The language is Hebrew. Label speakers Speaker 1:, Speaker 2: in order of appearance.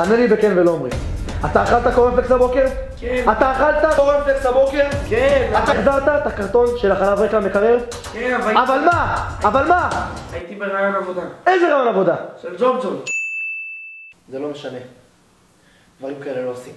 Speaker 1: תענה לי בכן ולא אומרים. אתה אכלת קורנפלקס הבוקר?
Speaker 2: כן.
Speaker 1: אתה אכלת קורנפלקס הבוקר?
Speaker 2: כן.
Speaker 1: אתה החזרת את הקרטון של החלב רקע המקרר?
Speaker 2: כן,
Speaker 1: אבל מה? אבל מה?
Speaker 2: הייתי ברעיון עבודה.
Speaker 1: איזה רעיון עבודה?
Speaker 2: של ג'וב ג'וב.
Speaker 1: זה לא משנה. דברים כאלה לא עושים.